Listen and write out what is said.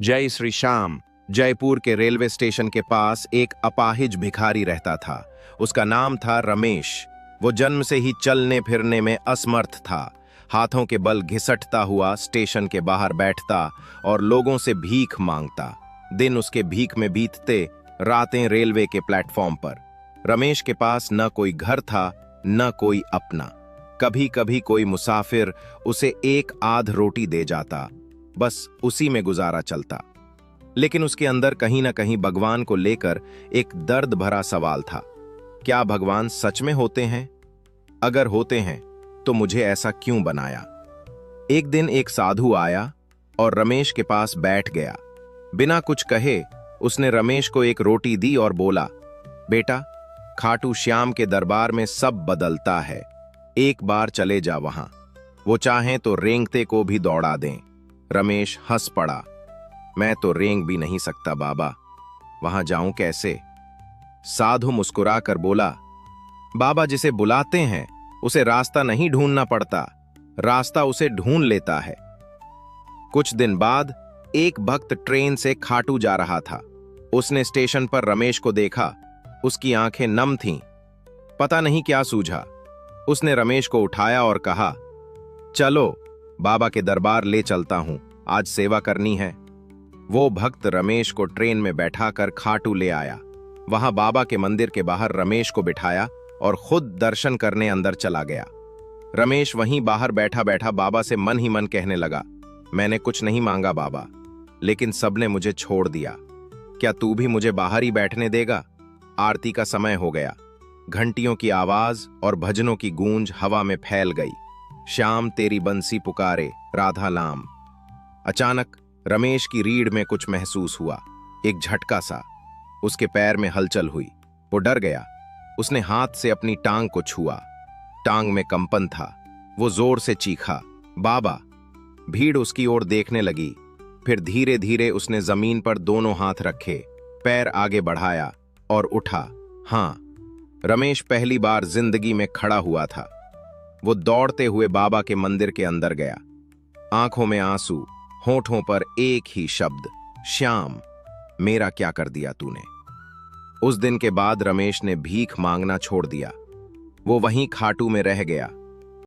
जय श्री श्याम। जयपुर के railway station के पास एक अपाहिज भिखारी रहता था। उसका नाम था रमेश। वो जन्म से ही चलने फिरने में असमर्थ था। हाथों के बल घिसटता हुआ स्टेशन के बाहर बैठता और लोगों से भीख मांगता। दिन उसके भीख में बीतते, रातें रेलवे के प्लेटफॉर्म पर। रमेश के पास न कोई घर था, न कोई अपना। कभी कभी कोई मुसाफिर उसे एक आध रोटी दे जाता, बस उसी में गुजारा चलता। लेकिन उसके अंदर कहीं ना कहीं भगवान को लेकर एक दर्द भरा सवाल था। क्या भगवान सच में होते हैं? अगर होते हैं तो मुझे ऐसा क्यों बनाया? एक दिन एक साधु आया और रमेश के पास बैठ गया। बिना कुछ कहे उसने रमेश को एक रोटी दी और बोला, बेटा, खाटू श्याम के दरबार में सब बदलता है। एक बार चले जा वहां, वो चाहें तो रेंगते को भी दौड़ा दें। रमेश हंस पड़ा। मैं तो रेंग भी नहीं सकता बाबा, वहां जाऊं कैसे? साधु मुस्कुराकर बोला, बाबा जिसे बुलाते हैं उसे रास्ता नहीं ढूंढना पड़ता, रास्ता उसे ढूंढ लेता है। कुछ दिन बाद एक भक्त ट्रेन से खाटू जा रहा था। उसने स्टेशन पर रमेश को देखा। उसकी आंखें नम थीं। पता नहीं क्या सूझा। उसने रमेश को उठाया और कहा, चलो बाबा के दरबार ले चलता हूं, आज सेवा करनी है। वो भक्त रमेश को ट्रेन में बैठाकर खाटू ले आया। वहां बाबा के मंदिर के बाहर रमेश को बिठाया और खुद दर्शन करने अंदर चला गया। रमेश वहीं बाहर बैठा बैठा बाबा से मन ही मन कहने लगा, मैंने कुछ नहीं मांगा बाबा, लेकिन सबने मुझे छोड़ दिया। क्या तू भी मुझे बाहर ही बैठने देगा? आरती का समय हो गया। घंटियों की आवाज और भजनों की गूंज हवा में फैल गई। श्याम तेरी बंसी पुकारे, राधा लाम। अचानक रमेश की रीढ़ में कुछ महसूस हुआ, एक झटका सा। उसके पैर में हलचल हुई। वो डर गया। उसने हाथ से अपनी टांग को छुआ। टांग में कंपन था। वो जोर से चीखा, बाबा। भीड़ उसकी ओर देखने लगी। फिर धीरे धीरे उसने जमीन पर दोनों हाथ रखे, पैर आगे बढ़ाया और उठा। हाँ, रमेश पहली बार जिंदगी में खड़ा हुआ था। वो दौड़ते हुए बाबा के मंदिर के अंदर गया। आंखों में आंसू, होठों पर एक ही शब्द, श्याम, मेरा क्या कर दिया तूने? उस दिन के बाद रमेश ने भीख मांगना छोड़ दिया। वो वहीं खाटू में रह गया।